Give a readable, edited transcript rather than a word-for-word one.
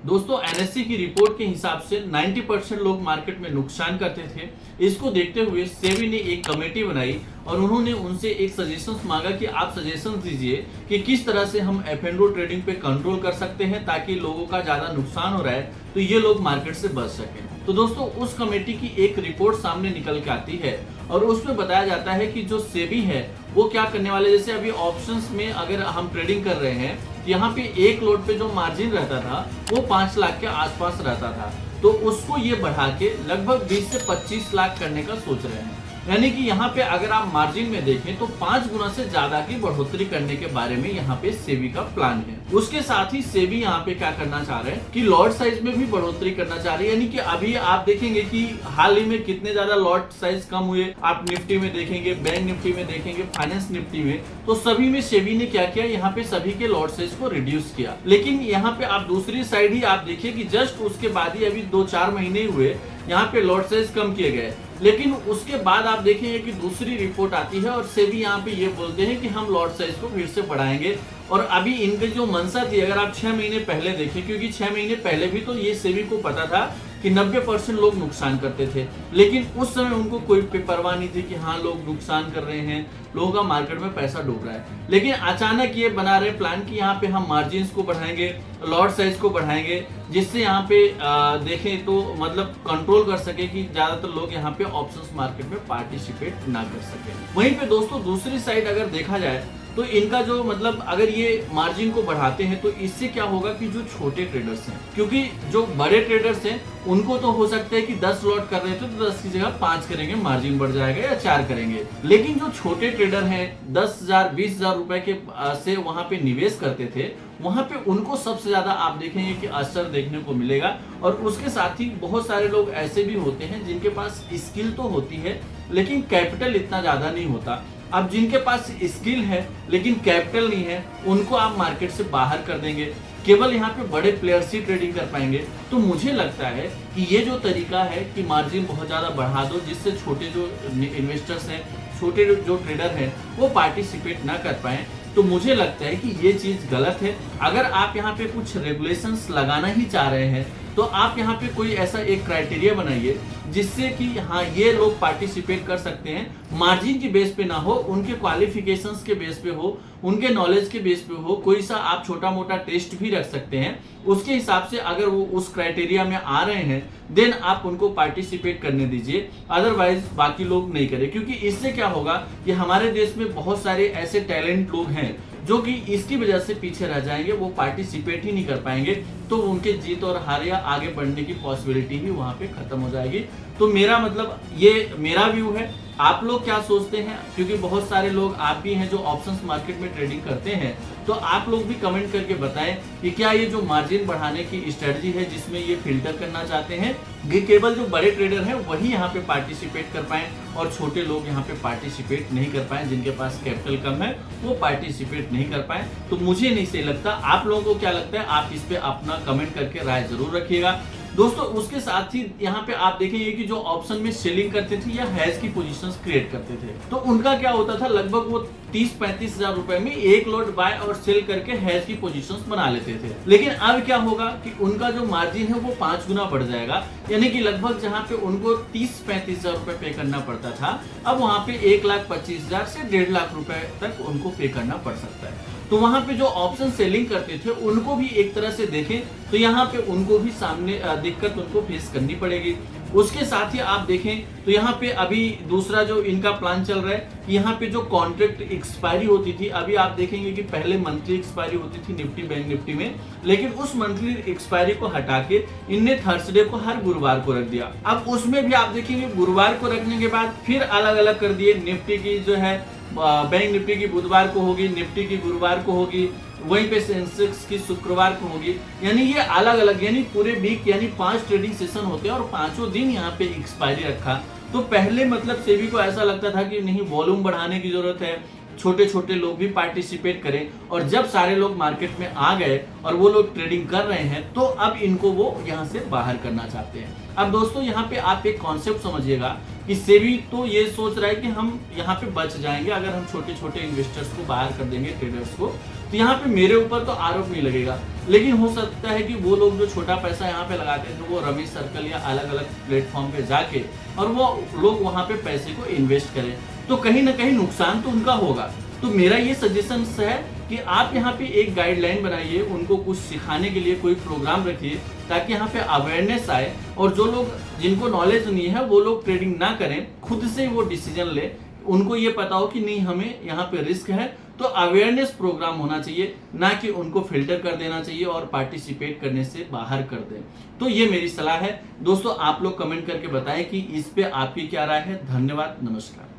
दोस्तों एनएससी की रिपोर्ट के हिसाब से 90% लोग मार्केट में नुकसान करते थे। इसको देखते हुए सेबी ने एक कमेटी बनाई और उन्होंने उनसे एक सजेशंस मांगा कि आप सजेशंस दीजिए कि किस तरह से हम एफ&ओ ट्रेडिंग पे कंट्रोल कर सकते हैं ताकि लोगों का ज्यादा नुकसान हो रहा है तो ये लोग मार्केट से बच सकें। तो दोस्तों उस कमेटी की एक रिपोर्ट सामने निकल के आती है और उसमें बताया जाता है कि जो सेबी है वो क्या करने वाले, जैसे अभी ऑप्शंस में अगर हम ट्रेडिंग कर रहे हैं यहाँ पे एक लोट पे जो मार्जिन रहता था वो 5 लाख के आसपास रहता था, तो उसको ये बढ़ा के लगभग 20 से 25 लाख करने का सोच रहे हैं। यानी कि यहाँ पे अगर आप मार्जिन में देखें तो 5 गुना से ज्यादा की बढ़ोतरी करने के बारे में यहाँ पे सेबी का प्लान है। उसके साथ ही सेबी यहाँ पे क्या करना चाह रहे हैं कि लॉट साइज में भी बढ़ोतरी करना चाह रहे हैं। यानी कि अभी आप देखेंगे कि हाल ही में कितने ज्यादा लॉट साइज कम हुए, आप निफ्टी में देखेंगे, बैंक निफ्टी में देखेंगे, फाइनेंस निफ्टी में, तो सभी में सेबी ने क्या किया, यहाँ पे सभी के लॉट साइज को रिड्यूस किया। लेकिन यहाँ पे आप दूसरी साइड ही आप देखिए कि जस्ट उसके बाद ही अभी 2-4 महीने हुए यहाँ पे लॉट साइज कम किए गए, लेकिन उसके बाद आप देखेंगे कि दूसरी रिपोर्ट आती है और सेबी यहाँ पे ये बोलते हैं कि हम लॉट साइज को फिर से बढ़ाएंगे। और अभी इनकी जो मंशा थी, अगर आप 6 महीने पहले देखें, क्योंकि 6 महीने पहले भी तो ये सेबी को पता था कि 90% लोग नुकसान करते थे, लेकिन उस समय उनको कोई परवाह नहीं थी कि हाँ लोग नुकसान कर रहे हैं, लोगों का मार्केट में पैसा डूब रहा है। लेकिन अचानक ये बना रहे प्लान कि यहाँ पे हम मार्जिन को बढ़ाएंगे, लॉट साइज को बढ़ाएंगे, जिससे यहाँ पे देखें तो मतलब कंट्रोल कर सके कि ज्यादातर लोग यहाँ पे ऑप्शंस मार्केट में पार्टिसिपेट ना कर सके। वहीं पे दोस्तों दूसरी साइड अगर देखा जाए तो इनका जो मतलब अगर ये मार्जिन को बढ़ाते हैं तो इससे क्या होगा कि जो छोटे ट्रेडर्स हैं, क्योंकि जो बड़े ट्रेडर्स हैं उनको तो हो सकता है कि 10 लॉट कर रहे थे तो 10 की जगह 5 करेंगे, मार्जिन बढ़ जाएगा, या 4 करेंगे। लेकिन जो छोटे ट्रेडर हैं 10,000 20,000 रुपए के से वहां पे निवेश करते थे, वहां पे उनको सबसे ज्यादा आप देखेंगे कि असर देखने को मिलेगा। और उसके साथ ही बहुत सारे लोग ऐसे भी होते हैं जिनके पास स्किल तो होती है लेकिन कैपिटल इतना ज्यादा नहीं होता। अब जिनके पास स्किल है लेकिन कैपिटल नहीं है, उनको आप मार्केट से बाहर कर देंगे, केवल यहाँ पे बड़े प्लेयर्स ही ट्रेडिंग कर पाएंगे। तो मुझे लगता है कि ये जो तरीका है कि मार्जिन बहुत ज्यादा बढ़ा दो जिससे छोटे जो इन्वेस्टर्स हैं, छोटे जो ट्रेडर हैं वो पार्टिसिपेट ना कर पाए, तो मुझे लगता है कि ये चीज गलत है। अगर आप यहाँ पे कुछ रेगुलेशंस लगाना ही चाह रहे हैं तो आप यहाँ पे कोई ऐसा एक क्राइटेरिया बनाइए जिससे कि हाँ ये लोग पार्टिसिपेट कर सकते हैं, मार्जिन की बेस पे ना हो, उनके क्वालिफिकेशंस के बेस पे हो, उनके नॉलेज के बेस पे हो। कोई सा आप छोटा मोटा टेस्ट भी रख सकते हैं, उसके हिसाब से अगर वो उस क्राइटेरिया में आ रहे हैं देन आप उनको पार्टिसिपेट करने दीजिए, अदरवाइज बाकी लोग नहीं करें। क्योंकि इससे क्या होगा कि हमारे देश में बहुत सारे ऐसे टैलेंट लोग हैं जो कि इसकी वजह से पीछे रह जाएंगे, वो पार्टिसिपेट ही नहीं कर पाएंगे, तो उनके जीत और हार या आगे बढ़ने की पॉसिबिलिटी ही वहां पे खत्म हो जाएगी। तो मेरा मतलब ये मेरा व्यू है, आप लोग क्या सोचते हैं? क्योंकि बहुत सारे लोग आप भी हैं जो ऑप्शंस मार्केट में ट्रेडिंग करते हैं, तो आप लोग भी कमेंट करके बताएं कि क्या ये जो मार्जिन बढ़ाने की स्ट्रेटजी है जिसमें ये फिल्टर करना चाहते हैं कि केवल जो बड़े ट्रेडर हैं वही यहाँ पे पार्टिसिपेट कर पाएं और छोटे लोग यहाँ पे पार्टिसिपेट नहीं कर पाएं, जिनके पास कैपिटल कम है वो पार्टिसिपेट नहीं कर पाए। तो मुझे नहीं सही लगता, आप लोगों को क्या लगता है? आप इस पे अपना कमेंट करके राय जरूर रखिएगा दोस्तों। उसके साथ ही यहाँ पे आप देखेंगे कि जो ऑप्शन में सेलिंग करते थे या हैज की पोजीशंस क्रिएट करते थे, तो उनका क्या होता था, लगभग वो 30-35 हजार रुपए में एक लॉट बाय और सेल करके हैज की पोजीशंस बना लेते थे। लेकिन अब क्या होगा कि उनका जो मार्जिन है वो 5 गुना बढ़ जाएगा, यानी कि लगभग जहाँ पे उनको 30-35 हजार रुपए पे करना पड़ता था, अब वहां पे 1,25,000 से 1.5 लाख रुपए तक उनको पे करना पड़ सकता है। तो वहां पे जो ऑप्शन सेलिंग करते थे उनको भी एक तरह से देखें तो यहाँ पे उनको भी सामने दिक्कत उनको फेस करनी पड़ेगी। उसके साथ ही आप देखें तो यहाँ पे अभी दूसरा जो इनका प्लान चल रहा है, यहाँ पे जो कॉन्ट्रैक्ट एक्सपायरी होती थी, अभी आप देखेंगे कि पहले मंथली एक्सपायरी होती थी निफ्टी बैंक निफ्टी में, लेकिन उस मंथली एक्सपायरी को हटा के इनने थर्सडे को हर गुरुवार को रख दिया। अब उसमें भी आप देखेंगे गुरुवार को रखने के बाद फिर अलग अलग कर दिए, निफ्टी की जो है बैंक निफ्टी की बुधवार को होगी, निफ्टी की गुरुवार को होगी, वहीं पे सेंसेक्स की शुक्रवार को होगी, यानी ये अलग अलग, यानी पूरे वीक यानी 5 ट्रेडिंग सेशन होते हैं और 5 दिन यहाँ पे एक्सपायरी रखा। तो पहले मतलब सेबी को ऐसा लगता था कि नहीं वॉल्यूम बढ़ाने की जरूरत है, छोटे छोटे लोग भी पार्टिसिपेट करें, और जब सारे लोग मार्केट में आ गए और वो लोग ट्रेडिंग कर रहे हैं तो अब इनको वो यहाँ से बाहर करना चाहते हैं। अब दोस्तों यहाँ पे आप एक कॉन्सेप्ट समझिएगा कि सेबी तो ये सोच रहा है कि हम यहाँ पे बच जाएंगे अगर हम छोटे छोटे इन्वेस्टर्स को बाहर कर देंगे, ट्रेडर्स को, तो यहाँ पे मेरे ऊपर तो आरोप नहीं लगेगा, लेकिन हो सकता है कि वो लोग जो छोटा पैसा यहाँ पे लगाते हैं, तो वो रमी सर्कल या अलग अलग प्लेटफॉर्म पे जाके और वो लोग वहां पे पैसे को इन्वेस्ट करें, तो कहीं ना कहीं नुकसान तो उनका होगा। तो मेरा ये सजेशन है कि आप यहाँ पे एक गाइडलाइन बनाइए, उनको कुछ सिखाने के लिए कोई प्रोग्राम रखिए, ताकि यहाँ पे अवेयरनेस आए और जो लोग जिनको नॉलेज नहीं है वो लोग ट्रेडिंग ना करें, खुद से वो डिसीजन ले, उनको ये पता हो कि नहीं हमें यहाँ पे रिस्क है। तो अवेयरनेस प्रोग्राम होना चाहिए, ना कि उनको फिल्टर कर देना चाहिए और पार्टिसिपेट करने से बाहर कर दें। तो ये मेरी सलाह है दोस्तों, आप लोग कमेंट करके बताएं कि इस पे आपकी क्या राय है। धन्यवाद, नमस्कार।